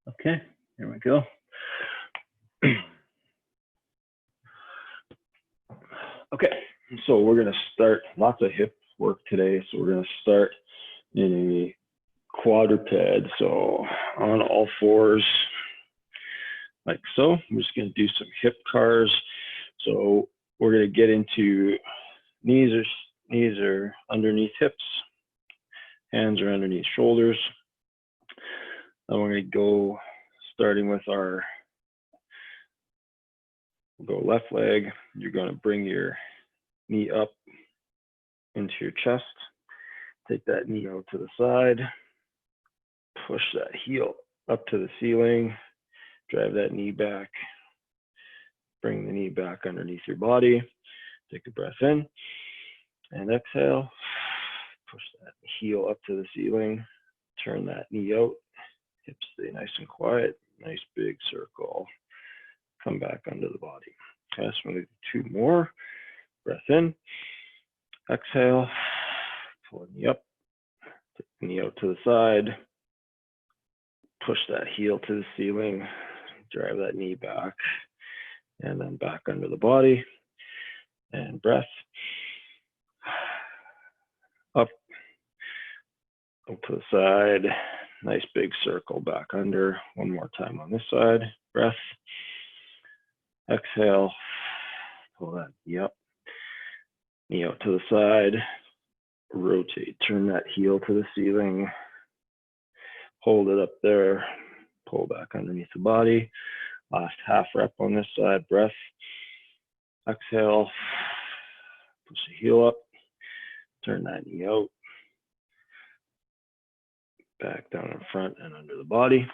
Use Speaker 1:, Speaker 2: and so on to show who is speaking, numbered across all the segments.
Speaker 1: Okay, here we go. Okay, so we're gonna start lots of hip work today. So we're gonna start in a quadruped. So on all fours, like so. I'm just gonna do some hip cars. So we're gonna get into knees are underneath hips, hands are underneath shoulders. Then we're gonna go starting with our go left leg. You're gonna bring your knee up into your chest. Take that knee out to the side. Push that heel up to the ceiling. Drive that knee back. Bring the knee back underneath your body. Take a breath in and exhale. Push that heel up to the ceiling. Turn that knee out. Hips stay nice and quiet. Nice big circle. Come back under the body. Okay, so we're going to do two more. Breath in. Exhale. Pull the knee up. Take the knee out to the side. Push that heel to the ceiling. Drive that knee back. And then back under the body. And breath. Up. Up to the side. Nice big circle back under. One more time on this side. Breath. Exhale. Pull that knee up. Knee out to the side. Rotate. Turn that heel to the ceiling. Hold it up there. Pull back underneath the body. Last half rep on this side. Breath. Exhale. Push the heel up. Turn that knee out. Back down in front and under the body.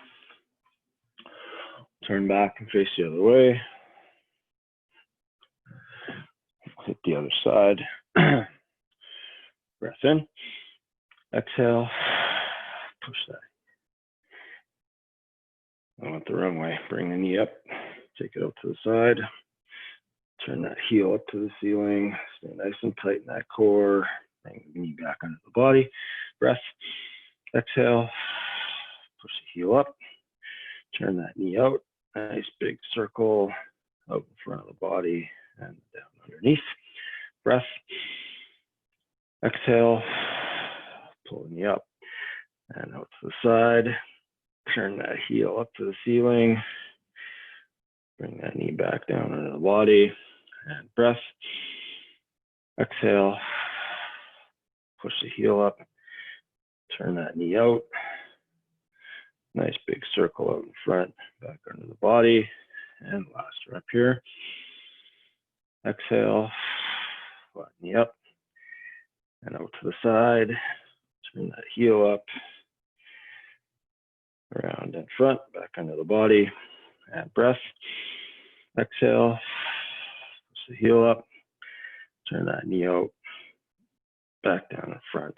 Speaker 1: Turn back and face the other way. Hit the other side. Breath in. Exhale. Push that. I went the wrong way. Bring the knee up. Take it out to the side. Turn that heel up to the ceiling. Stay nice and tight in that core. Bring the knee back under the body. Breath. Exhale. Push the heel up. Turn that knee out. Nice big circle out in front of the body and down underneath. Breath. Exhale. Pull the knee up and out to the side. Turn that heel up to the ceiling. Bring that knee back down into the body. And breath. Exhale. Push the heel up. Turn that knee out. Nice big circle out in front, back under the body. And last rep here. Exhale. Flat knee up. And out to the side. Turn that heel up. Around in front, back under the body. And breath. Exhale. Push the heel up. Turn that knee out. Back down in front.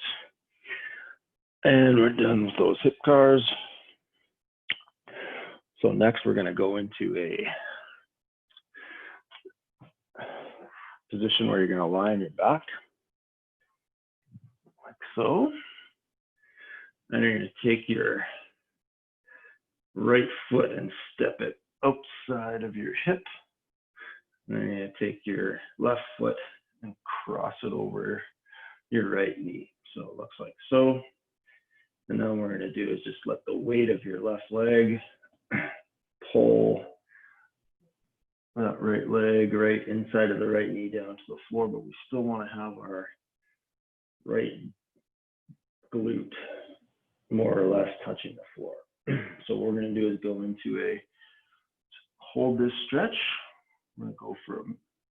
Speaker 1: And we're done with those hip cars. So next we're going to go into a position where you're going to lie on your back, like so. And you're going to take your right foot and step it outside of your hip. And then you're going to take your left foot and cross it over your right knee. So it looks like so. And then what we're going to do is just let the weight of your left leg pull that right leg right inside of the right knee down to the floor, but we still want to have our right glute more or less touching the floor. So what we're going to do is go into a hold this stretch. I'm going to go for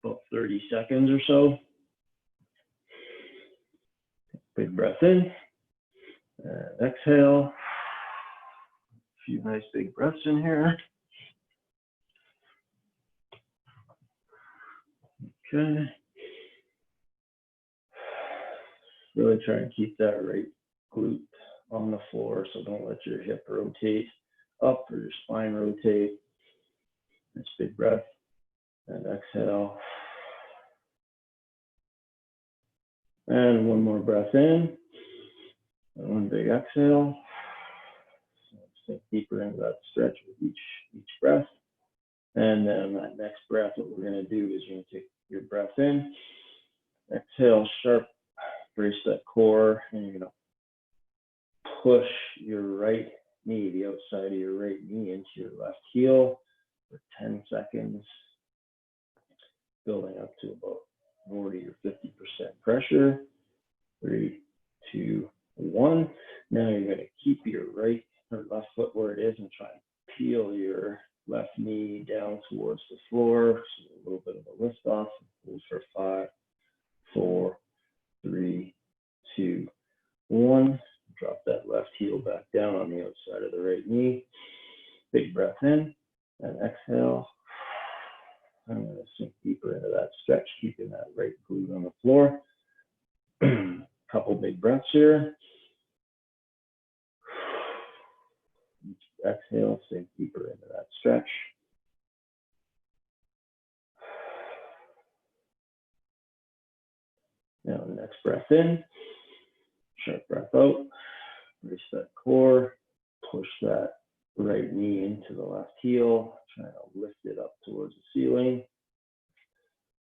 Speaker 1: about 30 seconds or so. Big breath in and exhale. A few nice big breaths in here. Okay. Really try and keep that right glute on the floor, so don't let your hip rotate up or your spine rotate. Nice big breath and exhale. And one more breath in and one big exhale. sink deeper into that stretch with each breath. And then that next breath, what we're going to do is you're going to take your breath in, exhale, sharp, brace that core, and you're going to push your right knee, the outside of your right knee, into your left heel for 10 seconds, building up to about 40 or 50% pressure. 3, 2, 1. Now you're going to keep your right or left foot where it is and try and peel your left knee down towards the floor. So a little bit of a lift off. Hold for 5, 4, 3, 2, 1. Drop that left heel back down on the outside of the right knee. Big breath in and exhale. I'm going to sink deeper into that stretch, keeping that right glute on the floor. Couple big breaths here. Exhale, sink deeper into that stretch. Now the next breath in, sharp breath out, brace that core, push that right knee into the left heel, trying to lift it up towards the ceiling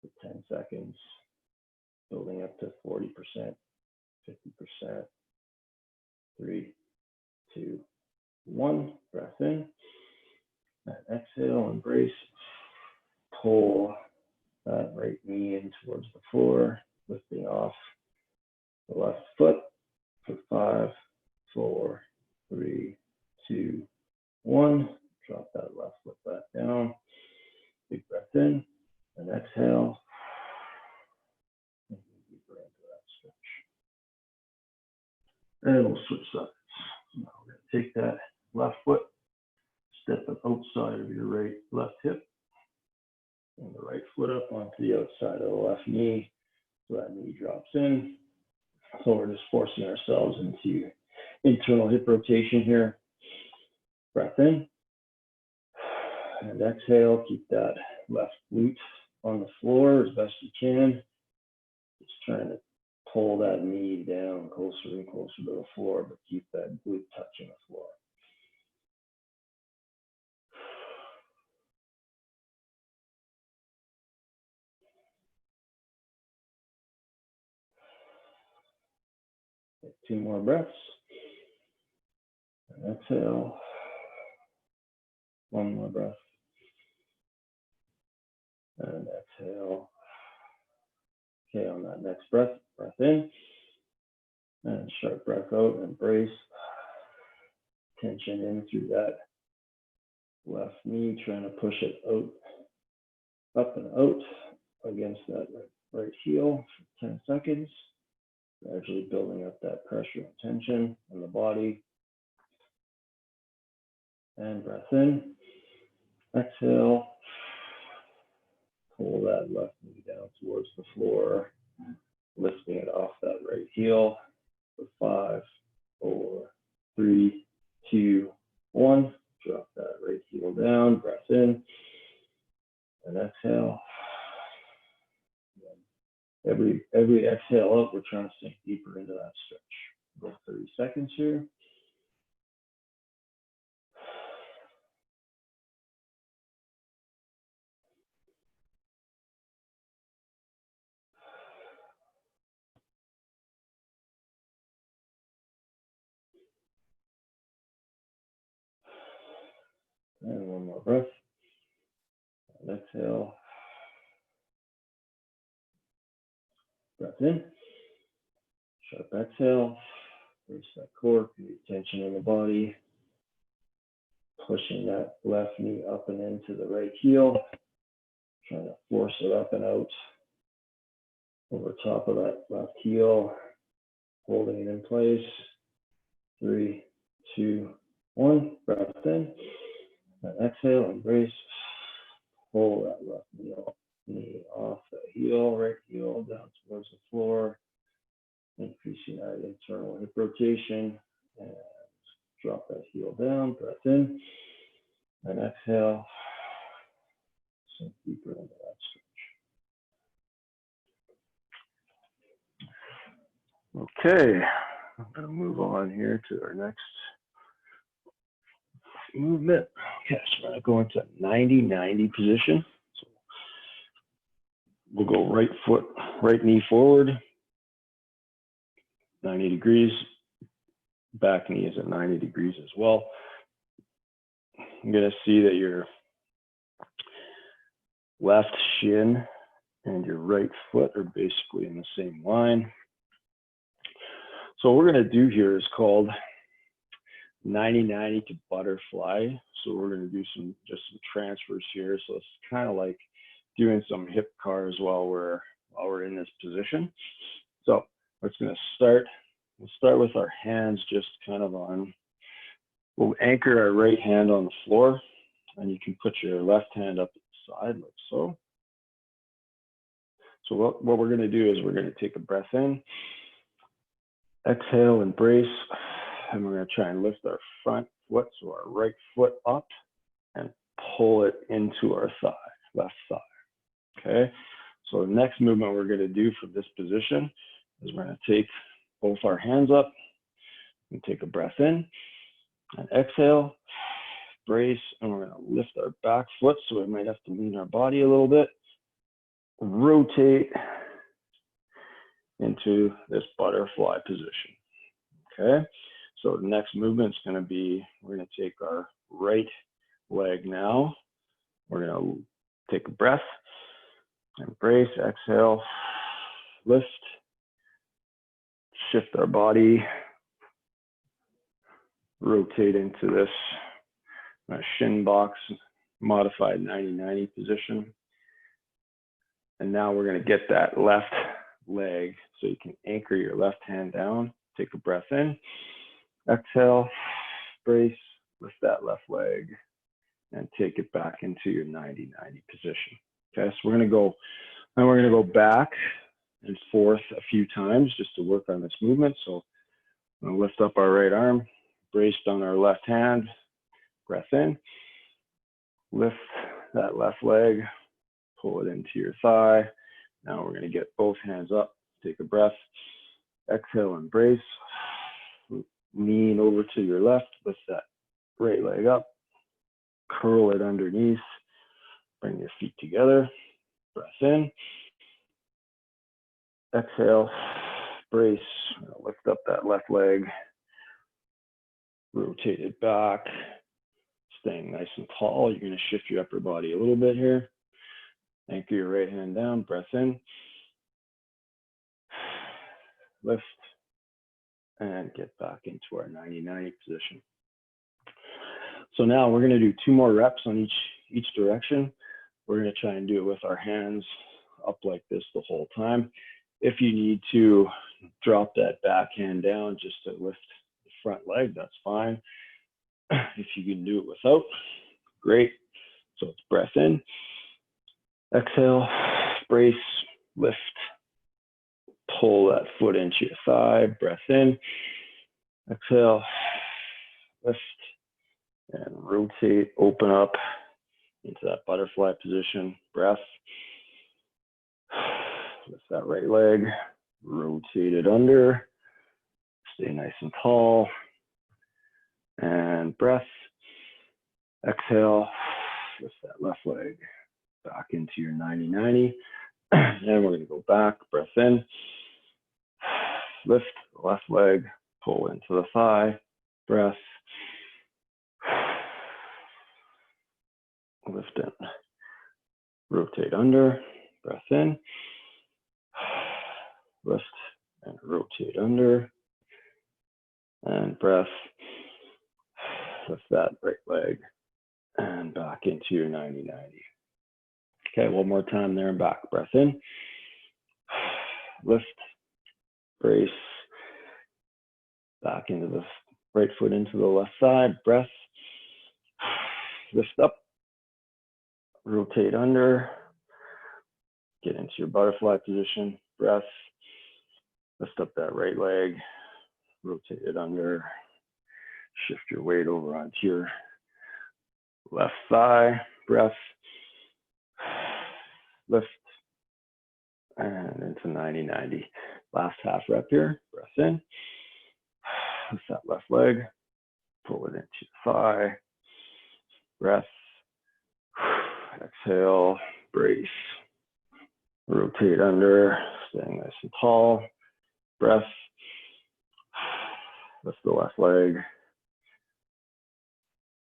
Speaker 1: for 10 seconds, building up to 40%, 50%, 3, 2, 1, breath in, and exhale, embrace, pull that right knee in towards the floor, lifting off the left foot for 5, 4, 3, 2, 1. Drop that left foot back down. Big breath in and exhale. And deeper into that stretch. And we'll switch sides. Now we're going to take that left foot, step it outside of your left hip, and the right foot up onto the outside of the left knee. So that knee drops in. So we're just forcing ourselves into internal hip rotation here. Breath in and exhale. Keep that left glute on the floor as best you can. Just trying to pull that knee down closer and closer to the floor, but keep that glute touching the floor. Take 2 more breaths. And exhale. 1 more breath. And exhale. Okay, on that next breath in. And sharp breath out, embrace. Tension in through that left knee, trying to push it out, up and out against that right heel for 10 seconds. Gradually building up that pressure and tension in the body. And breath in. Exhale. Pull that left knee down towards the floor, lifting it off that right heel for 5, 4, 3, 2, 1. Drop that right heel down, breath in, and exhale. Every exhale out, we're trying to sink deeper into that stretch. About 30 seconds here. And 1 more breath. And exhale. Breath in. Sharp exhale. Brace that core, create tension in the body. Pushing that left knee up and into the right heel. Trying to force it up and out over top of that left heel. Holding it in place. 3, 2, 1. Breath in. And exhale, embrace. Pull that left knee off the heel, right heel down towards the floor. Increasing that internal hip rotation. And drop that heel down, breath in. And exhale. Sink deeper into that stretch. Okay, I'm going to move on here to our next movement. Okay, so we're gonna go into 90-90 position. So we'll go right foot, right knee forward, 90 degrees. Back knee is at 90 degrees as well. I'm gonna see that your left shin and your right foot are basically in the same line. So what we're gonna do here is called 90-90 to butterfly. So we're going to do just some transfers here. So it's kind of like doing some hip cars while we're in this position. So we're going to start. We'll start with our hands just kind of on. We'll anchor our right hand on the floor, and you can put your left hand up at the side like so. So what we're going to do is we're going to take a breath in, exhale and brace. And we're going to try and lift our front foot, so our right foot up, and pull it into our thigh, left thigh. Okay, so the next movement we're going to do from this position is we're going to take both our hands up and take a breath in and exhale, brace, and we're going to lift our back foot, so we might have to lean our body a little bit, rotate into this butterfly position. Okay. So the next movement is going to be, we're going to take our right leg now. We're going to take a breath, embrace, exhale, lift, shift our body, rotate into this shin box, modified 90-90 position. And now we're going to get that left leg, so you can anchor your left hand down, take a breath in. Exhale, brace, lift that left leg, and take it back into your 90-90 position. Okay, so we're going to go back and forth a few times just to work on this movement. So I'm going to lift up our right arm, braced on our left hand, breath in, lift that left leg, pull it into your thigh. Now we're going to get both hands up, take a breath, exhale and brace. Lean over to your left, lift that right leg up, curl it underneath, bring your feet together, breath in, exhale, brace, lift up that left leg, rotate it back, staying nice and tall. You're going to shift your upper body a little bit here, anchor your right hand down, breath in, lift, and get back into our 90-90 position. So now we're going to do 2 more reps on each direction. We're going to try and do it with our hands up like this the whole time. If you need to drop that back hand down just to lift the front leg, that's fine. If you can do it without, great. So it's breath in, exhale, brace, lift, pull that foot into your thigh, breath in, exhale, lift, and rotate, open up into that butterfly position, breath, lift that right leg, rotate it under, stay nice and tall, and breath, exhale, lift that left leg back into your 90-90, and we're going to go back, breath in, lift the left leg, pull into the thigh, breath, lift in, rotate under, breath in, lift and rotate under, and breath, lift that right leg and back into your 90-90. Okay, one more time there and back, breath in, lift, brace, back into the right foot into the left side, breath, lift up, rotate under, get into your butterfly position, breath, lift up that right leg, rotate it under, shift your weight over onto your left thigh, breath, lift, and into 90-90. Last half rep here, breath in, lift that left leg, pull it into your thigh, breath. Exhale, brace. Rotate under, staying nice and tall. Breath. Lift the left leg.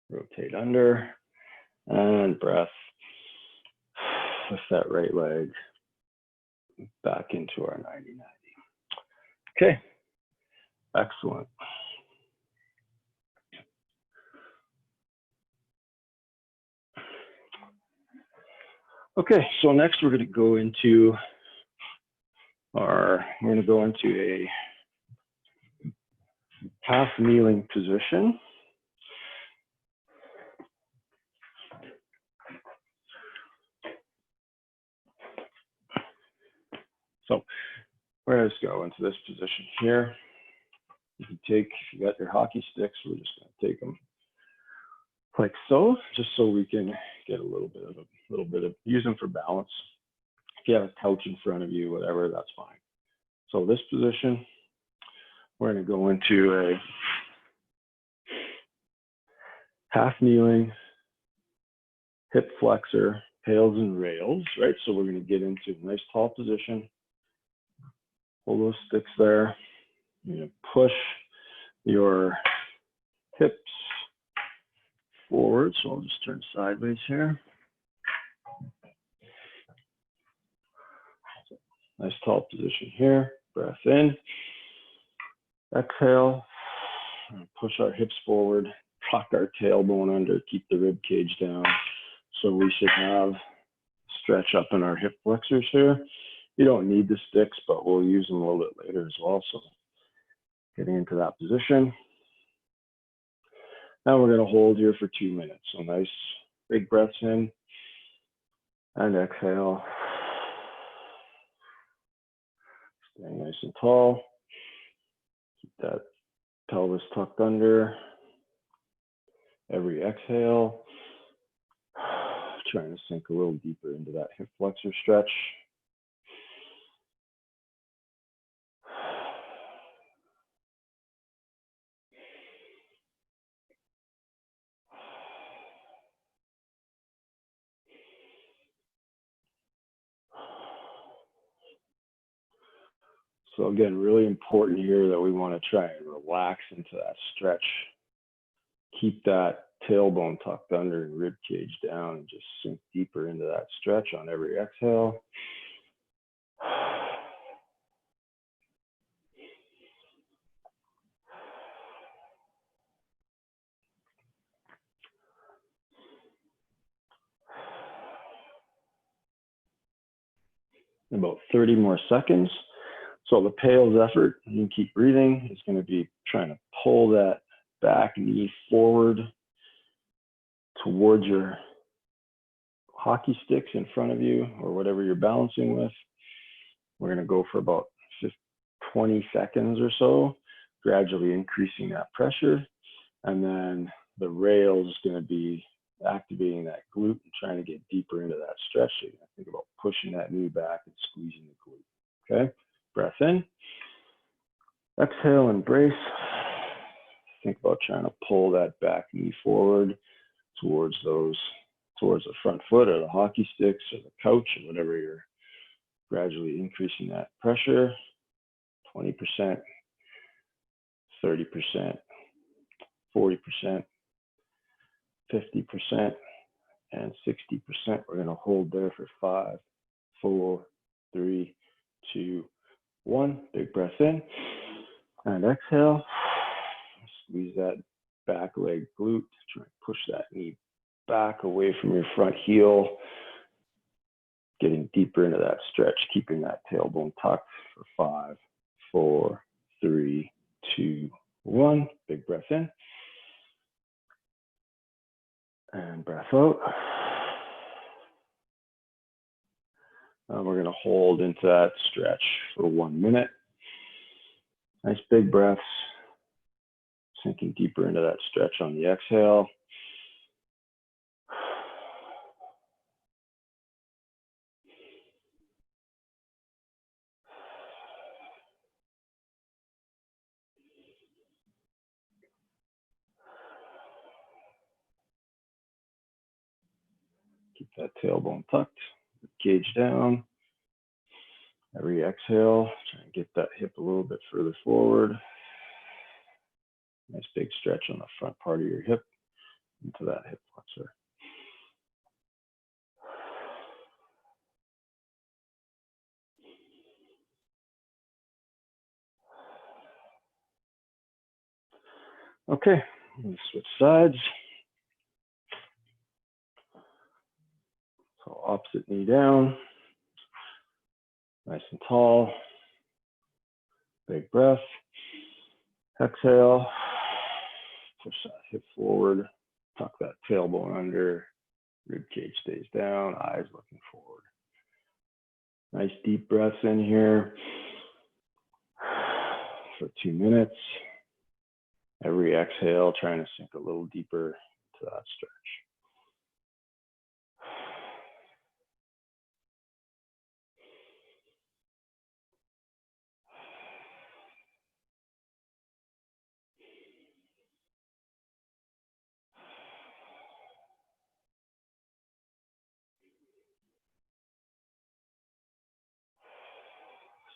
Speaker 1: Rotate under. And breath. Lift that right leg back into our 90-90. Okay, excellent. Okay, so next we're going to go into a half kneeling position. So we're going to go into this position here. You can take, if you got your hockey sticks, we're just going to take them like so, just so we can get a little bit of, use them for balance. If you have a couch in front of you, whatever, that's fine. So this position, we're going to go into a half kneeling, hip flexor, pails and rails, right? So we're going to get into a nice tall position. Hold those sticks there. You're going to push your hips forward. So I'll just turn sideways here. Nice tall position here. Breath in. Exhale. Push our hips forward. Tuck our tailbone under. Keep the rib cage down. So we should have stretch up in our hip flexors here. You don't need the sticks, but we'll use them a little bit later as well. So getting into that position. Now we're going to hold here for 2 minutes. So nice big breaths in and exhale. Staying nice and tall. Keep that pelvis tucked under. Every exhale, trying to sink a little deeper into that hip flexor stretch. So again, really important here that we want to try and relax into that stretch. Keep that tailbone tucked under and rib cage down and just sink deeper into that stretch on every exhale. About 30 more seconds. So the pails effort, you can keep breathing, is going to be trying to pull that back knee forward towards your hockey sticks in front of you or whatever you're balancing with. We're going to go for about 20 seconds or so, gradually increasing that pressure. And then the rail is going to be activating that glute and trying to get deeper into that stretch. So you're going to think about pushing that knee back and squeezing the glute. Okay, breath in. Exhale, embrace. Think about trying to pull that back knee forward towards the front foot or the hockey sticks or the couch or whatever you're gradually increasing that pressure. 20%, 30%, 40%, 50%, and 60%. We're going to hold there for 5, 4, 3, 2, 1. Big breath in and exhale. Squeeze that back leg glute. Try and push that knee back away from your front heel. Getting deeper into that stretch, keeping that tailbone tucked for 5, 4, 3, 2, 1. Big breath in. And breath out. We're going to hold into that stretch for 1 minute. Nice big breaths. Sinking deeper into that stretch on the exhale. that tailbone tucked, gauge down. Every exhale, try and get that hip a little bit further forward. Nice big stretch on the front part of your hip into that hip flexor. Okay, let's switch sides. So opposite knee down, nice and tall. Big breath. Exhale, push that hip forward, tuck that tailbone under, rib cage stays down, eyes looking forward. Nice deep breaths in here for 2 minutes. Every exhale, trying to sink a little deeper to that stretch.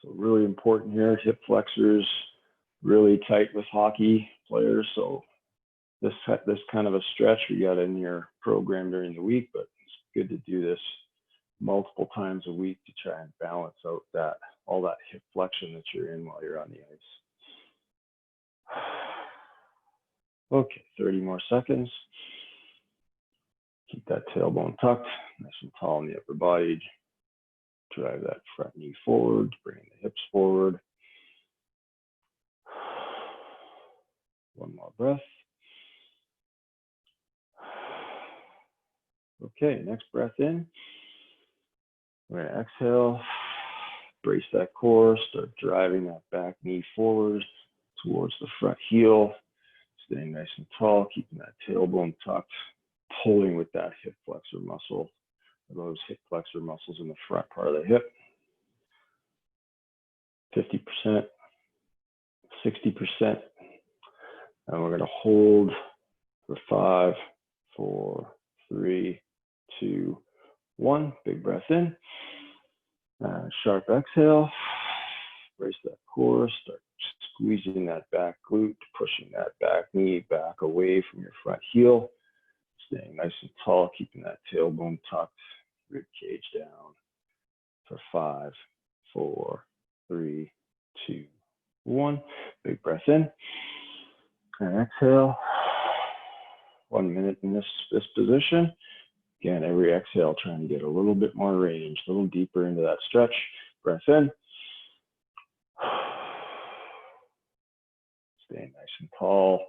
Speaker 1: So really important here, hip flexors really tight with hockey players. So this kind of a stretch we got in your program during the week, but it's good to do this multiple times a week to try and balance out all that hip flexion that you're in while you're on the ice. Okay, 30 more seconds. Keep that tailbone tucked, nice and tall in the upper body. Drive that front knee forward, bring the hips forward. One more breath. Okay, next breath in. We're gonna exhale, brace that core, start driving that back knee forward towards the front heel, staying nice and tall, keeping that tailbone tucked, pulling with that hip flexor muscle, those hip flexor muscles in the front part of the hip. 50%, 60%, and we're gonna hold for 5, 4, 3, 2, 1. Big breath in. Sharp exhale. Brace that core. Start squeezing that back glute, pushing that back knee back away from your front heel. Staying nice and tall, keeping that tailbone tucked, rib cage down for 5, 4, 3, 2, 1. Big breath in. And exhale. 1 minute in this position. Again, every exhale, trying to get a little bit more range, a little deeper into that stretch. Breath in. Staying nice and tall.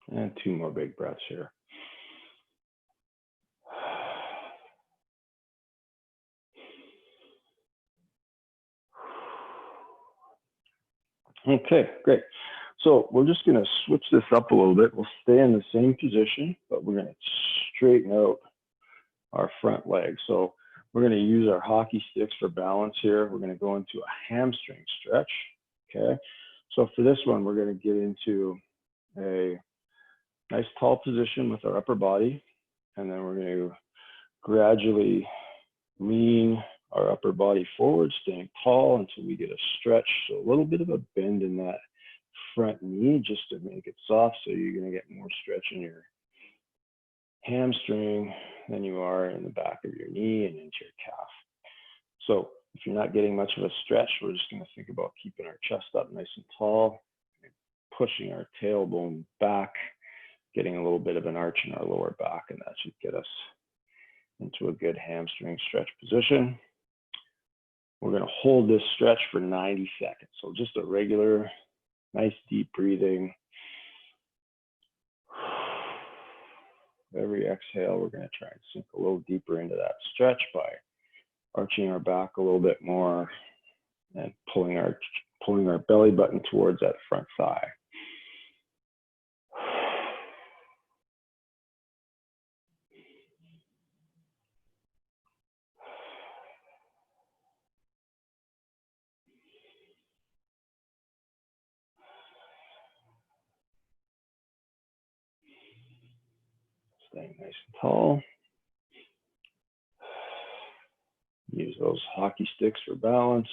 Speaker 1: And 2 more big breaths here. Okay, great. So we're just going to switch this up a little bit. We'll stay in the same position, but we're going to straighten out our front leg. So we're going to use our hockey sticks for balance here. We're going to go into a hamstring stretch. Okay. So for this one, we're going to get into a nice tall position with our upper body, and then we're going to gradually lean our upper body forward, staying tall until we get a stretch. So a little bit of a bend in that front knee just to make it soft, so you're going to get more stretch in your hamstring than you are in the back of your knee and into your calf. So if you're not getting much of a stretch, we're just going to think about keeping our chest up nice and tall, pushing our tailbone back, getting a little bit of an arch in our lower back, and that should get us into a good hamstring stretch position. We're going to hold this stretch for 90 seconds. So just a regular, nice deep breathing. Every exhale, we're going to try and sink a little deeper into that stretch by arching our back a little bit more and pulling our belly button towards that front thigh. Staying nice and tall. Use those hockey sticks for balance.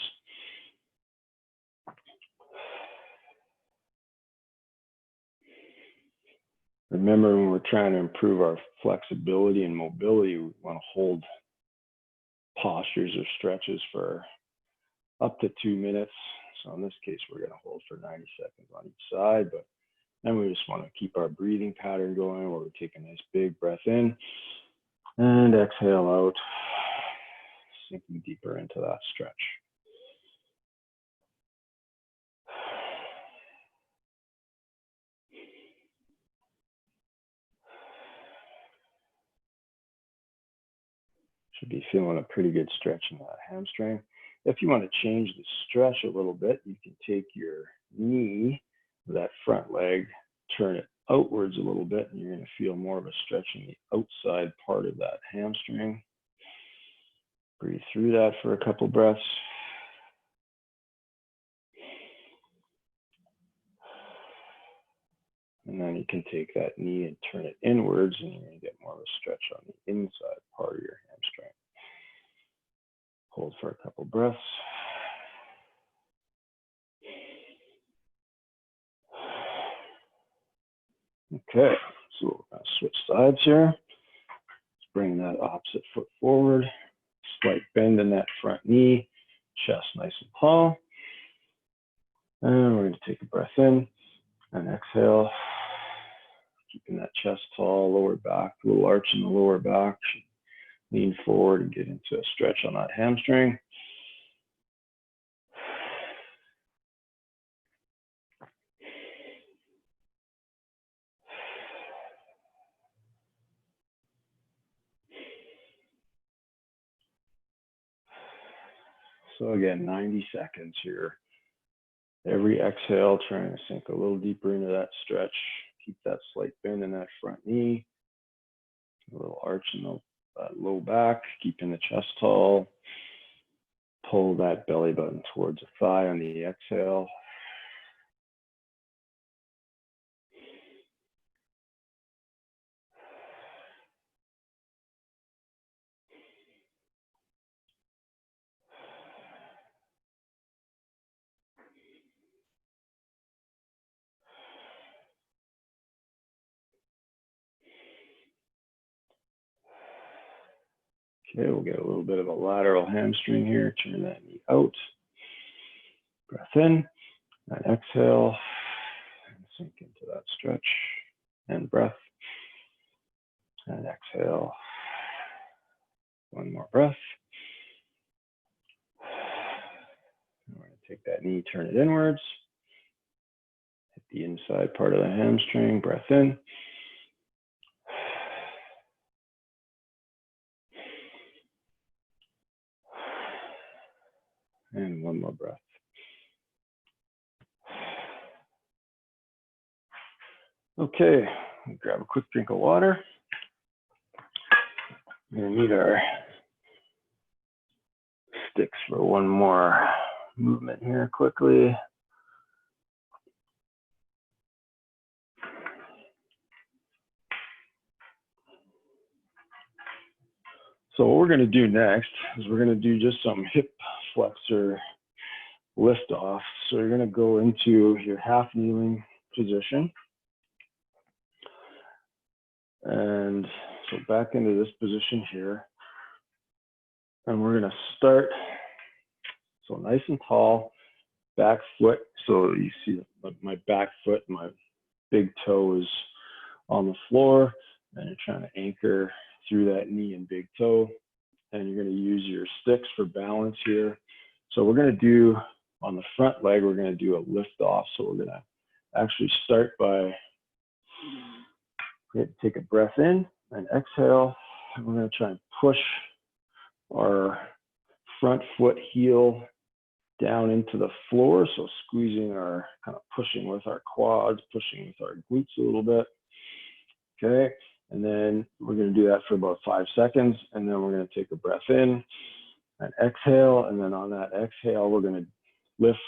Speaker 1: Remember, when we're trying to improve our flexibility and mobility, we want to hold postures or stretches for up to 2 minutes. So in this case, we're going to hold for 90 seconds on each side, but then we just want to keep our breathing pattern going where we take a nice big breath in and exhale out, sinking deeper into that stretch. Should be feeling a pretty good stretch in that hamstring. If you want to change the stretch a little bit, you can take your knee, that front leg, turn it outwards a little bit, and you're going to feel more of a stretch in the outside part of that hamstring. Breathe through that for a couple breaths. And then you can take that knee and turn it inwards, and you're going to get more of a stretch on the inside part of your hamstring. Hold for a couple breaths. Okay, so we're going to switch sides here. Let's bring that opposite foot forward. Slight bend in that front knee, chest nice and tall. And we're going to take a breath in and exhale. Keeping that chest tall, lower back, a little arch in the lower back. Lean forward and get into a stretch on that hamstring. So again, 90 seconds here. Every exhale, trying to sink a little deeper into that stretch. Keep that slight bend in that front knee. A little arch in the low back, keeping the chest tall. Pull that belly button towards the thigh on the exhale. Okay, we'll get a little bit of a lateral hamstring here. Turn that knee out. Breath in and exhale. And sink into that stretch. And breath. And exhale. One more breath. We're going to take that knee, turn it inwards. Hit the inside part of the hamstring. Breath in. And one more breath. Okay, grab a quick drink of water. We're gonna need our sticks for one more movement here quickly. So what we're gonna do next is we're gonna do just some hip flexor lift off. So you're gonna go into your half kneeling position. And so back into this position here. And we're gonna start, so nice and tall, back foot. So you see my back foot, my big toe is on the floor, and you're trying to anchor through that knee and big toe. And you're gonna use your sticks for balance here. So we're gonna do, on the front leg, we're gonna do a lift off. So we're gonna actually start by, take a breath in and exhale. And we're gonna try and push our front foot heel down into the floor. So squeezing our, kind of pushing with our quads, pushing with our glutes a little bit. Okay, and then we're gonna do that for about 5 seconds. And then we're gonna take a breath in and exhale. And then on that exhale, we're gonna lift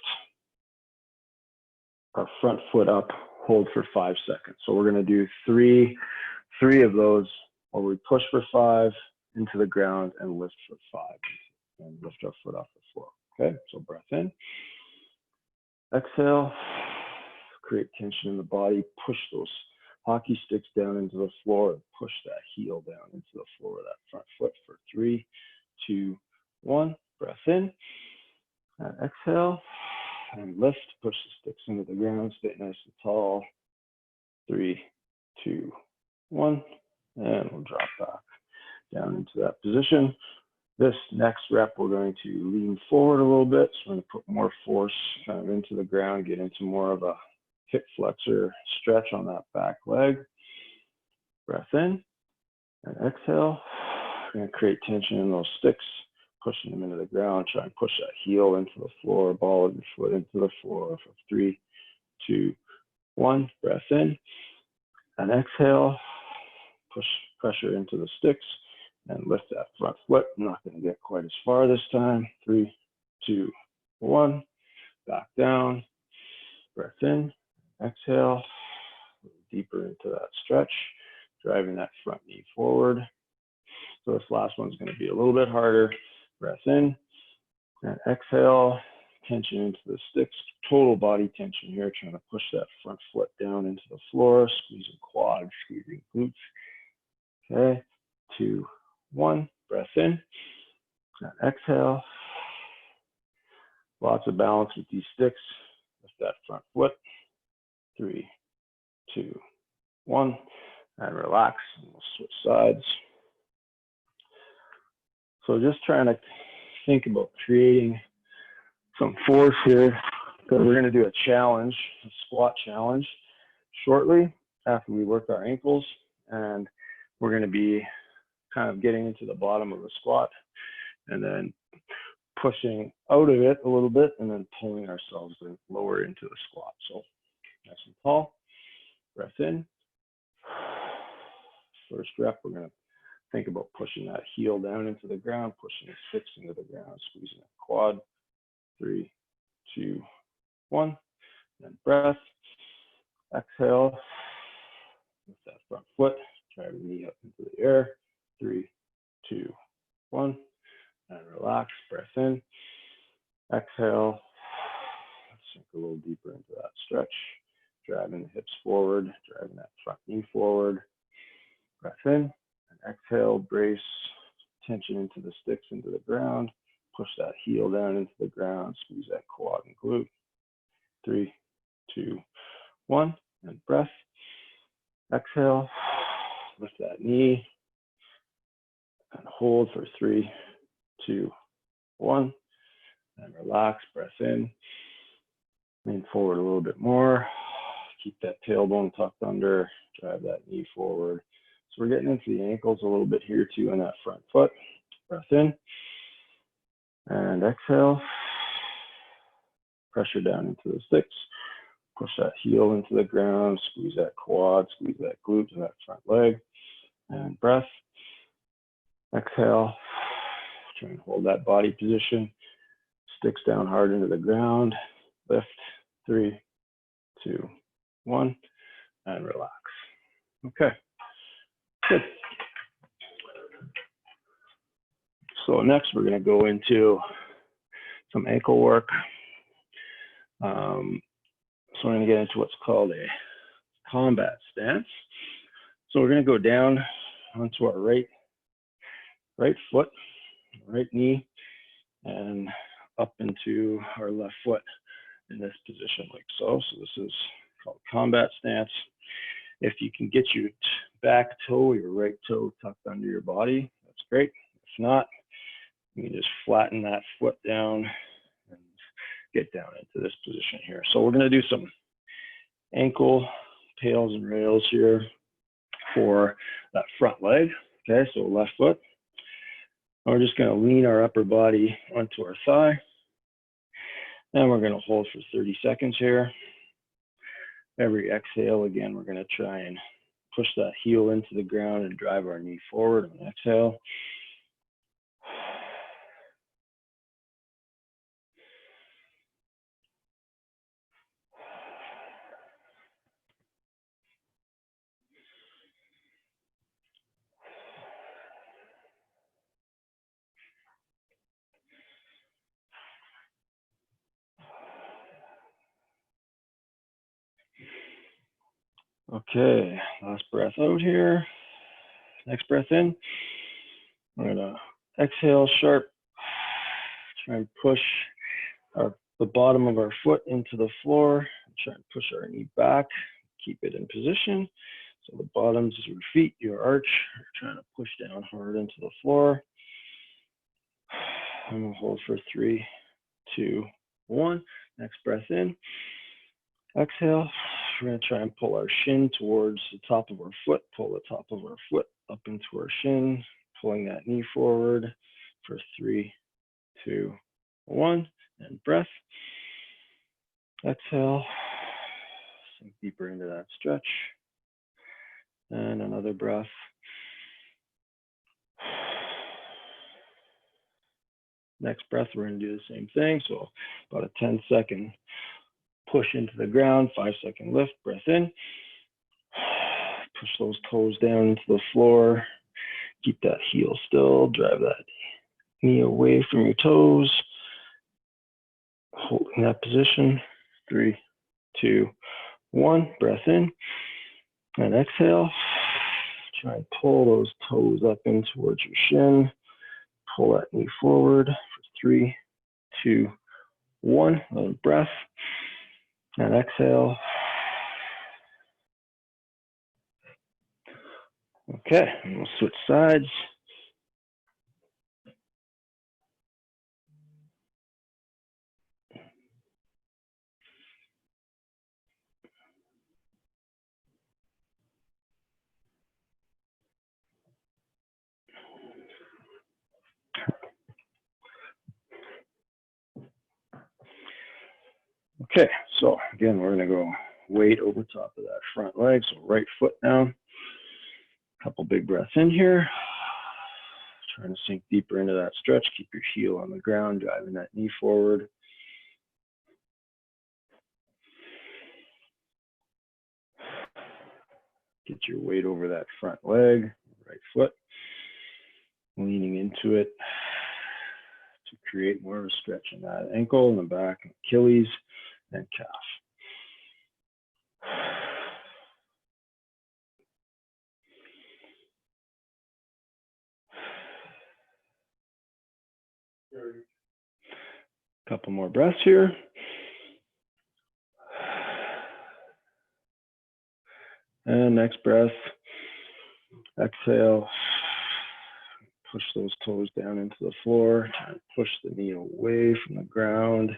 Speaker 1: our front foot up, hold for 5 seconds. So we're gonna do 3 3 of those where we push for 5 into the ground and lift for 5 and lift our foot off the floor. Okay, so breath in, exhale, create tension in the body, push those hockey sticks down into the floor and push that heel down into the floor of that front foot for 3, 2, 1. Breath in, and exhale, and lift, push the sticks into the ground, stay nice and tall. 3, 2, 1, and we'll drop back down into that position. This next rep, we're going to lean forward a little bit. So we're going to put more force kind of into the ground, get into more of a hip flexor stretch on that back leg. Breath in and exhale. We're going to create tension in those sticks, pushing them into the ground. Try and push that heel into the floor, ball of your foot into the floor for 3, 2, 1. Breath in and exhale. Push pressure into the sticks and lift that front foot. I'm not going to get quite as far this time. 3, 2, 1. Back down. Breath in. Exhale. Deeper into that stretch, driving that front knee forward. So this last one's going to be a little bit harder. Breath in and exhale. Tension into the sticks. Total body tension here. Trying to push that front foot down into the floor. Squeezing quads, squeezing glutes. Okay. 2, 1. Breath in and exhale. Lots of balance with these sticks. Lift that front foot. 3, 2, 1. And relax. And we'll switch sides. So just trying to think about creating some force here, because we're going to do a challenge, a squat challenge, shortly after we work our ankles, and we're going to be kind of getting into the bottom of the squat and then pushing out of it a little bit and then pulling ourselves lower into the squat. So nice and tall. Breath in. First rep, we're going to think about pushing that heel down into the ground, pushing the sticks into the ground, squeezing that quad. 3, 2, 1. Then breath. Exhale. Lift that front foot. Drive the knee up into the air. 3, 2, 1. And relax. Breath in. Exhale. Sink a little deeper into that stretch. Driving the hips forward. Driving that front knee forward. Breath in. And exhale. Brace. Tension into the sticks, into the ground. Push that heel down into the ground. Squeeze that quad and glute. 3, 2, 1. And breath. Exhale. Lift that knee. And hold for 3, 2, 1. And relax. Breath in. Lean forward a little bit more. Keep that tailbone tucked under. Drive that knee forward. So we're getting into the ankles a little bit here too in that front foot. Breath in. And exhale. Pressure down into the sticks. Push that heel into the ground. Squeeze that quad. Squeeze that glute and that front leg. And breath. Exhale. Try and hold that body position. Sticks down hard into the ground. Lift. 3, 2, 1. And relax. Okay. Good. So next we're going to go into some ankle work. So we're going to get into what's called a combat stance. So we're going to go down onto our right foot, right knee, and up into our left foot in this position like so. So this is called combat stance. If you can get your back toe, your right toe tucked under your body, that's great. If not, you can just flatten that foot down and get down into this position here. So we're going to do some ankle tails and rails here for that front leg. Okay, so left foot. And we're just going to lean our upper body onto our thigh. And we're going to hold for 30 seconds here. Every exhale, again, we're going to try and push that heel into the ground and drive our knee forward on the exhale. Okay, last breath out here. Next breath in. We're gonna exhale sharp. Try and push the bottom of our foot into the floor. Try and push our knee back. Keep it in position. So the bottoms of your feet, your arch, are trying to push down hard into the floor. And we'll hold for 3, 2, 1. Next breath in. Exhale. We're going to try and pull our shin towards the top of our foot. Pull the top of our foot up into our shin, pulling that knee forward for 3, 2, 1. And breath. Exhale. Sink deeper into that stretch. And another breath. Next breath, we're going to do the same thing. So about a 10-second push into the ground, 5-second lift, breath in. Push those toes down into the floor. Keep that heel still. Drive that knee away from your toes. Holding that position. 3, 2, 1. Breath in. And exhale. Try and pull those toes up in towards your shin. Pull that knee forward for 3, 2, 1. Another breath. And exhale. Okay, and we'll switch sides. Okay, so again, we're going to go weight over top of that front leg. So right foot down. Couple big breaths in here. Trying to sink deeper into that stretch. Keep your heel on the ground, driving that knee forward. Get your weight over that front leg, right foot. Leaning into it to create more of a stretch in that ankle, in the back, Achilles, and calf. Couple more breaths here. And next breath, exhale. Push those toes down into the floor. Try and push the knee away from the ground.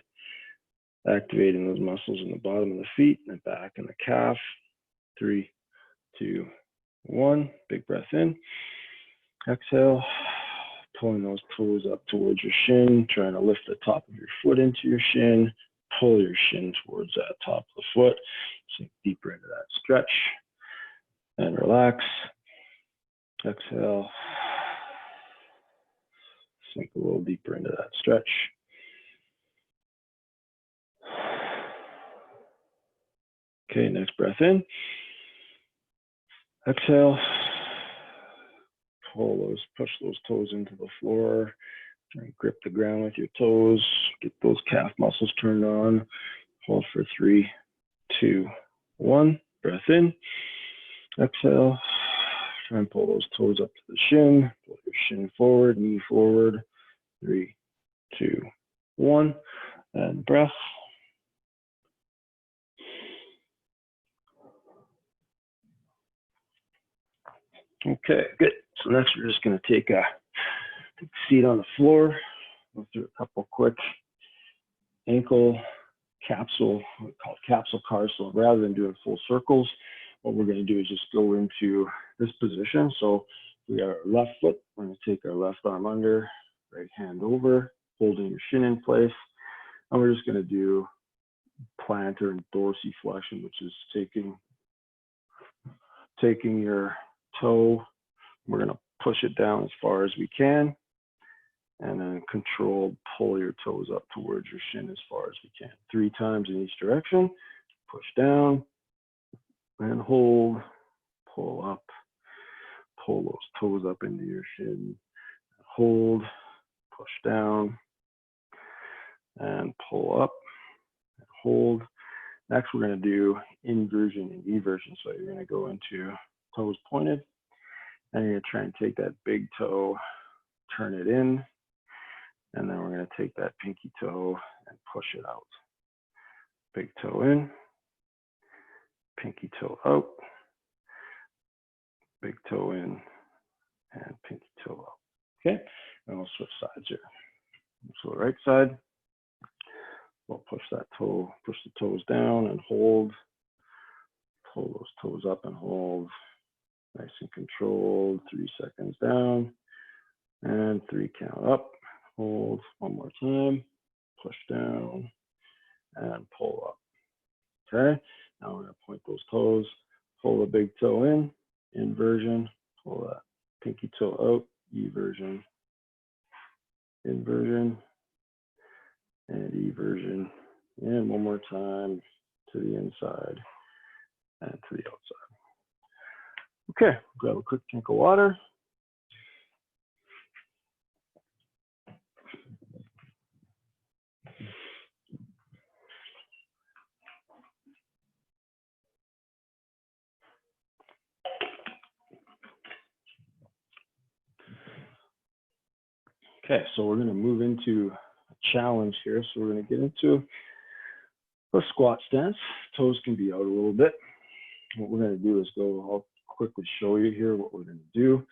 Speaker 1: Activating those muscles in the bottom of the feet and the back and the calf. 3, 2, 1. Big breath in. Exhale. Pulling those toes up towards your shin. Trying to lift the top of your foot into your shin. Pull your shin towards that top of the foot. Sink deeper into that stretch. And relax. Exhale. Sink a little deeper into that stretch. Okay, next breath in. Exhale. Push those toes into the floor. Try and grip the ground with your toes. Get those calf muscles turned on. Hold for 3, 2, 1. Breath in. Exhale. Try and pull those toes up to the shin. Pull your shin forward, knee forward. 3, 2, 1. And breath. Okay, good. So next we're just going to take a seat on the floor. Go through a couple quick ankle capsule, we call it capsule cars. So rather than doing full circles, what we're going to do is just go into this position. So we got our left foot. We're going to take our left arm under, right hand over, holding your shin in place. And we're just going to do plantar and dorsiflexion, which is taking your toe. We're going to push it down as far as we can. And then controlled pull your toes up towards your shin as far as we can. 3 times in each direction. Push down and hold, pull up, pull those toes up into your shin. Hold, push down, and pull up, and hold, Next, we're going to do inversion and eversion. So you're going to go into toes pointed, and you're going to try and take that big toe, turn it in, and then we're going to take that pinky toe and push it out. Big toe in, pinky toe out, big toe in, and pinky toe out. Okay, and we'll switch sides here. So the right side, we'll push that toe, push the toes down and hold. Pull those toes up and hold. Nice and controlled. 3 seconds down and 3 count up. Hold one more time. Push down and pull up. Okay. Now we're going to point those toes. Pull the big toe in. Inversion. Pull that pinky toe out. Eversion. Inversion. And eversion. And one more time to the inside and to the outside. Okay, grab a quick drink of water. Okay, so we're going to move into a challenge here. So we're going to get into a squat stance. Toes can be out a little bit. What we're going to do is I'll quickly show you here what we're going to do.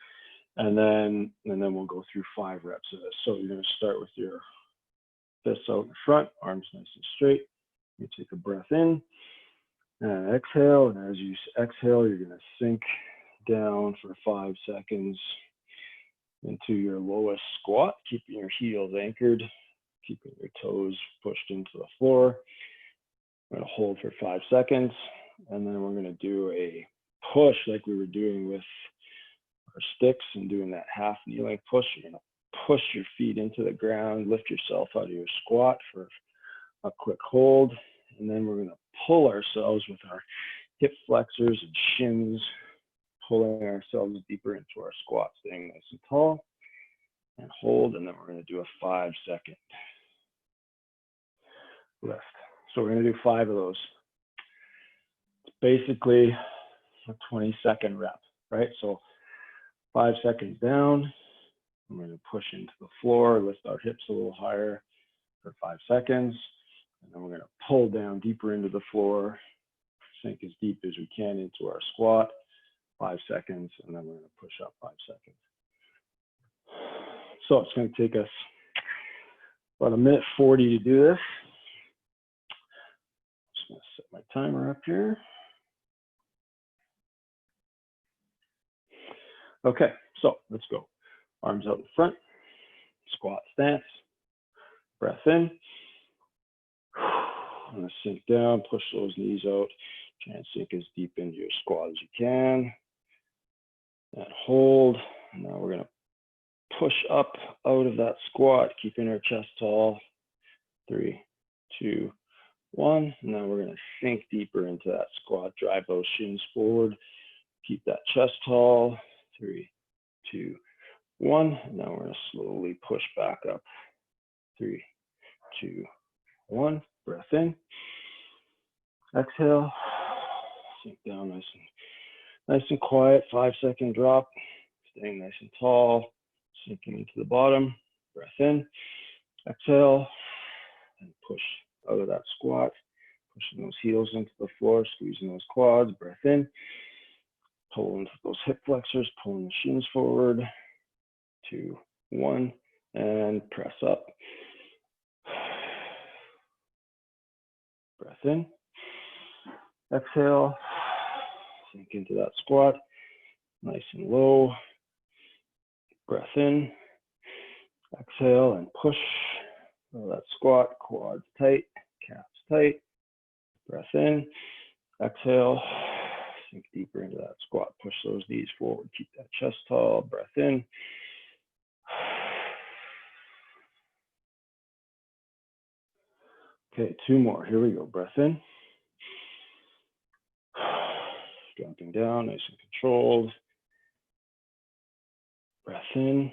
Speaker 1: And then we'll go through 5 reps of this. So you're going to start with your fists out in front, arms nice and straight. You take a breath in and exhale. And as you exhale, you're going to sink down for 5 seconds into your lowest squat, keeping your heels anchored, keeping your toes pushed into the floor. We're going to hold for 5 seconds, and then we're going to do a push like we were doing with our sticks and doing that half knee length push. You're going to push your feet into the ground, lift yourself out of your squat for a quick hold, and then we're going to pull ourselves with our hip flexors and shins, pulling ourselves deeper into our squat, staying nice and tall, and hold, and then we're going to do a 5-second lift. So we're going to do 5 of those. It's basically a 20-second rep, right? So 5 seconds down, I'm going to push into the floor, lift our hips a little higher for 5 seconds, and then we're going to pull down deeper into the floor, sink as deep as we can into our squat, 5 seconds, and then we're going to push up 5 seconds. So it's going to take us about 1:40 to do this. Just going to set my timer up here. Okay, so let's go. Arms out in front, squat stance, breath in. I'm going to sink down, push those knees out, try and sink as deep into your squat as you can. And hold. Now we're going to push up out of that squat, keeping our chest tall. 3, 2, 1. Now we're going to sink deeper into that squat, drive those shins forward, keep that chest tall. 3, 2, 1. Now we're going to slowly push back up. 3, 2, 1. Breath in. Exhale. Sink down nice and quiet. 5-second drop. Staying nice and tall. Sinking into the bottom. Breath in. Exhale. And push out of that squat. Pushing those heels into the floor. Squeezing those quads. Breath in. Pull into those hip flexors. Pulling the shins forward. 2, 1. And press up. Breath in. Exhale. Sink into that squat. Nice and low. Breath in. Exhale and push. That squat. Quads tight. Calves tight. Breath in. Exhale. Sink deeper into that squat. Push those knees forward. Keep that chest tall. Breath in. Okay, 2 more. Here we go. Breath in. Dropping down, nice and controlled. Breath in.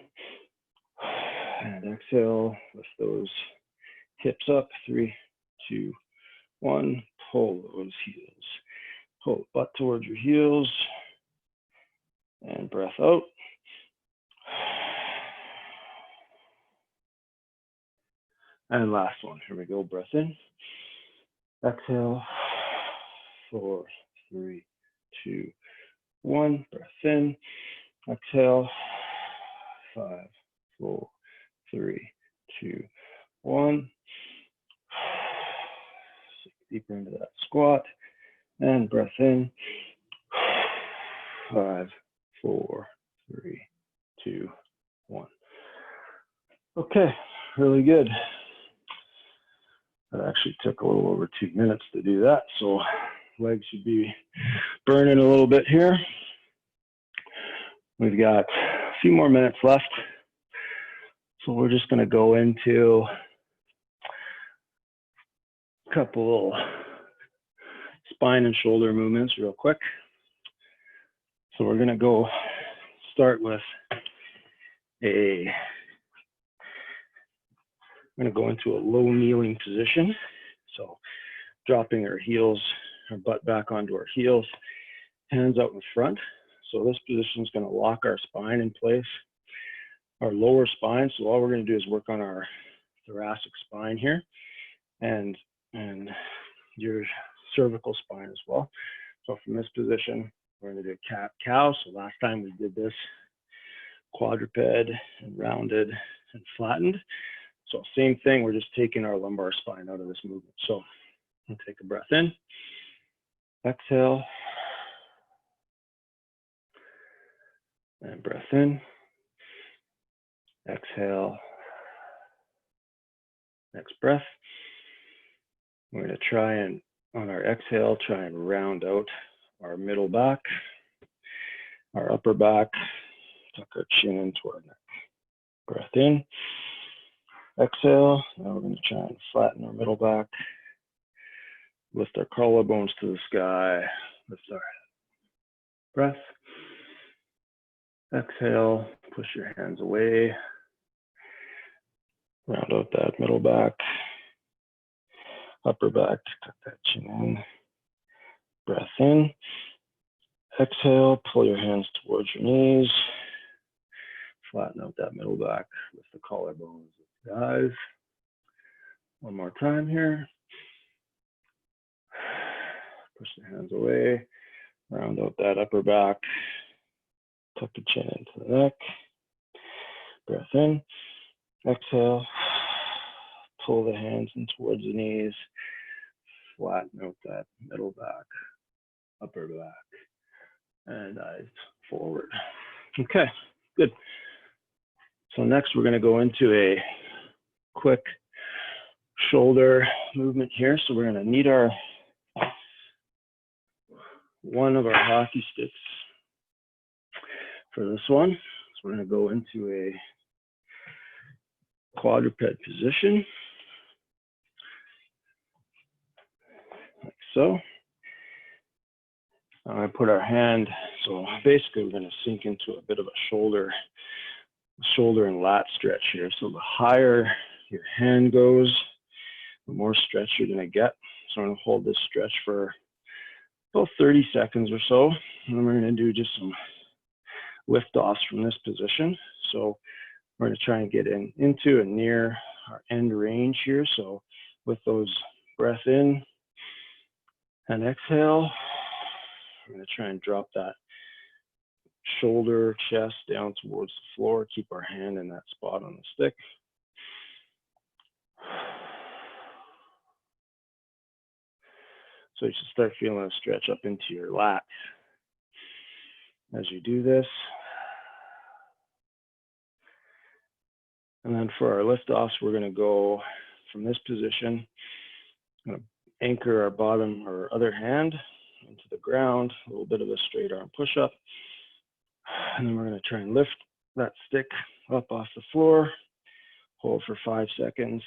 Speaker 1: And exhale. Lift those hips up. 3, 2, 1. pull those heels. Pull butt towards your heels. And breath out. And last one. Here we go. Breath in. Exhale. 4, 3, 2, 1. Breath in. Exhale. 5, 4, 3, 2, 1. Sink deeper into that squat. And breath in. 5, 4, 3, 2, 1. Okay, really good. That actually took a little over 2 minutes to do that, so legs should be burning a little bit here. We've got a few more minutes left, so we're just going to go into a couple spine and shoulder movements real quick. So we're going to go start with we're going to go into a low kneeling position. So dropping our heels, our butt back onto our heels, hands out in front. So this position is going to lock our spine in place, our lower spine. So all we're going to do is work on our thoracic spine here and your cervical spine as well. So from this position, we're going to do a cat-cow. So last time we did this quadruped and rounded and flattened. So same thing, we're just taking our lumbar spine out of this movement. So we'll take a breath in, exhale, and breath in, exhale, next breath. We're going to try and, on our exhale, try and round out our middle back, our upper back, tuck our chin into our neck. Breath in, exhale. Now we're going to try and flatten our middle back, lift our collarbones to the sky, lift our breath. Exhale, push your hands away, round out that middle back, upper back, tuck that chin in. Breath in, exhale, pull your hands towards your knees, flatten out that middle back, lift the collarbones, guys. One more time here. Push the hands away, round out that upper back, tuck the chin into the neck. Breath in, exhale, pull the hands in towards the knees, flatten out that middle back, upper back, and eyes forward. Okay, good. So next we're going to go into a quick shoulder movement here. So we're going to need one of our hockey sticks for this one. So we're going to go into a quadruped position, like so. I put our hand, so basically we're going to sink into a bit of a shoulder and lat stretch here. So the higher your hand goes, the more stretch you're going to get. So I'm going to hold this stretch for about 30 seconds or so. And then we're going to do just some lift offs from this position. So we're going to try and get into and near our end range here. So with those breath in and exhale, we're going to try and drop that shoulder, chest down towards the floor. Keep our hand in that spot on the stick. So you should start feeling a stretch up into your lats as you do this. And then for our lift offs, we're going to go from this position. I'm going to anchor our bottom or other hand into the ground, a little bit of a straight arm push up. And then we're going to try and lift that stick up off the floor, hold for 5 seconds,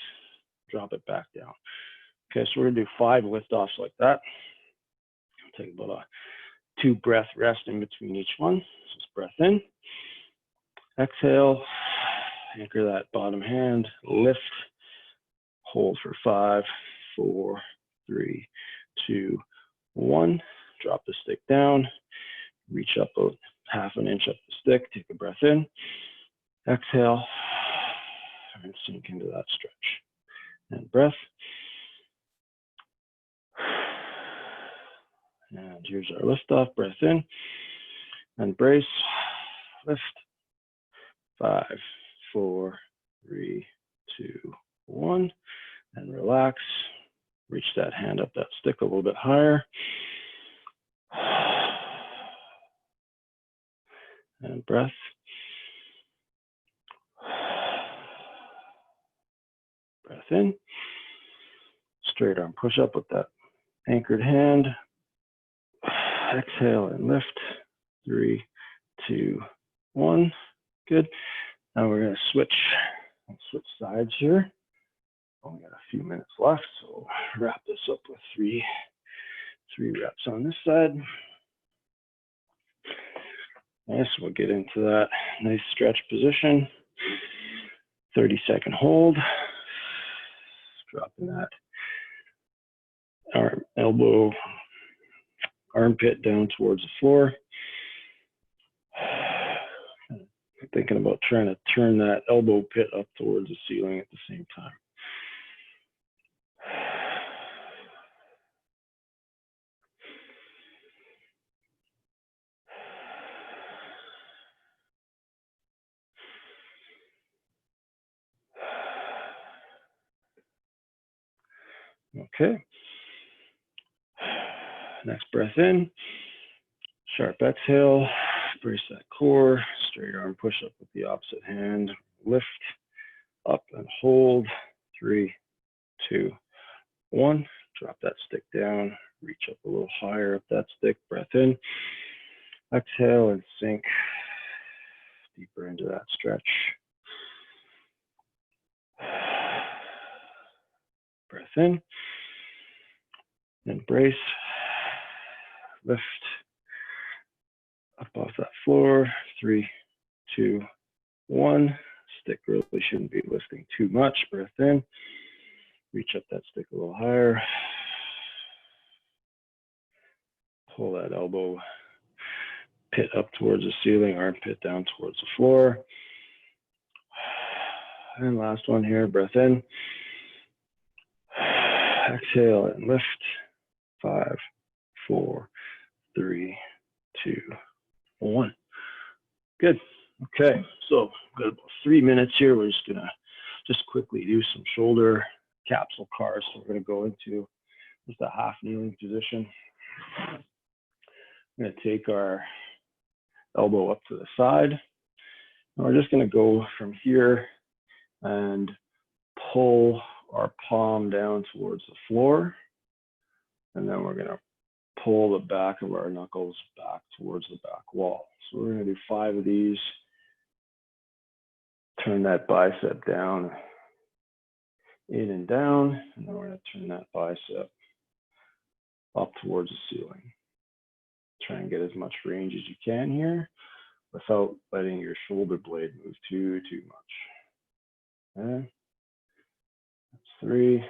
Speaker 1: drop it back down. Okay, so we're going to do 5 lift offs like that. Take about a 2 breath rest in between each one. Just breath in, exhale, anchor that bottom hand, lift, hold for 5, 4, 3, 2, 1. Drop the stick down, reach up about half an inch up the stick, take a breath in, exhale, and sink into that stretch. And breath. And here's our lift off, breath in, and brace, lift, 5, 4, 3, 2, 1, and relax. Reach that hand up that stick a little bit higher. And breath. Breath in. Straight arm push up with that anchored hand. Exhale and lift. 3, 2, 1. Good. Now we're going to switch sides here. Only got a few minutes left, so we'll wrap this up with three reps on this side. Yes, we'll get into that nice stretch position. 30-second hold. Dropping that arm, elbow, armpit down towards the floor. Thinking about trying to turn that elbow pit up towards the ceiling at the same time. Okay. Next breath in. Sharp exhale. Brace that core. Straight arm push up with the opposite hand. Lift up and hold. 3, 2, 1. Drop that stick down. Reach up a little higher up that stick. Breath in. Exhale and sink deeper into that stretch. Breath in. And brace. Lift up off that floor. 3, 2, 1. Stick really shouldn't be lifting too much. Breath in. Reach up that stick a little higher. Pull that elbow pit up towards the ceiling, armpit down towards the floor. And last one here, breath in. Exhale and lift. 5, 4, 3, 2, 1. Good. Okay, so we've got about 3 minutes here. We're just gonna quickly do some shoulder capsule cars. So we're gonna go into just a half kneeling position. I'm gonna take our elbow up to the side. And we're just gonna go from here and pull our palm down towards the floor. And then we're gonna pull the back of our knuckles back towards the back wall. So we're gonna do 5 of these. Turn that bicep down, in and down, and then we're gonna turn that bicep up towards the ceiling. Try and get as much range as you can here without letting your shoulder blade move too much. Okay, that's 3.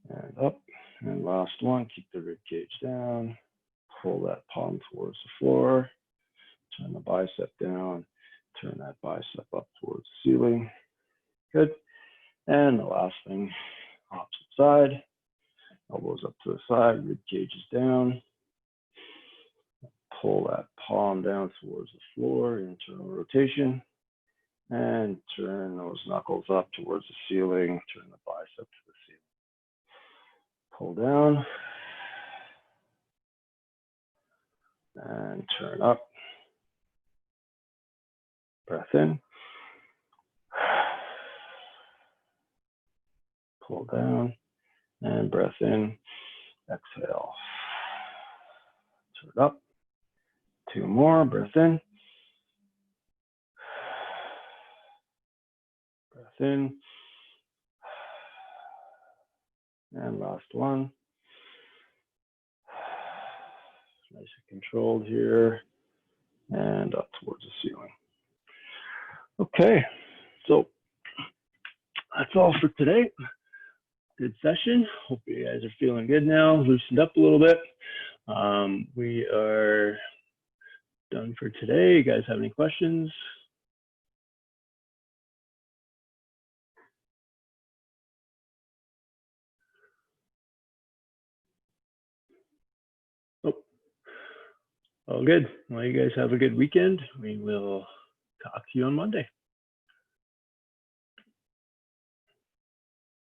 Speaker 1: And up, and last one, keep the rib cage down, pull that palm towards the floor, turn the bicep down, turn that bicep up towards the ceiling. Good. And the last thing, opposite side, elbows up to the side, rib cage is down. Pull that palm down towards the floor, internal rotation, and turn those knuckles up towards the ceiling, turn the bicep to the ceiling. Pull down, and turn up. Breath in. Pull down, and breath in. Exhale. Turn up. 2 more. Breath in. Breath in. And last one. Nice and controlled here. And up towards the ceiling. Okay, so that's all for today.
Speaker 2: good session. Hope you guys are feeling good now, loosened up a little bit. We are done for today. You guys have any questions? Oh, all good. Well, you guys have a good weekend. We will talk to you on Monday.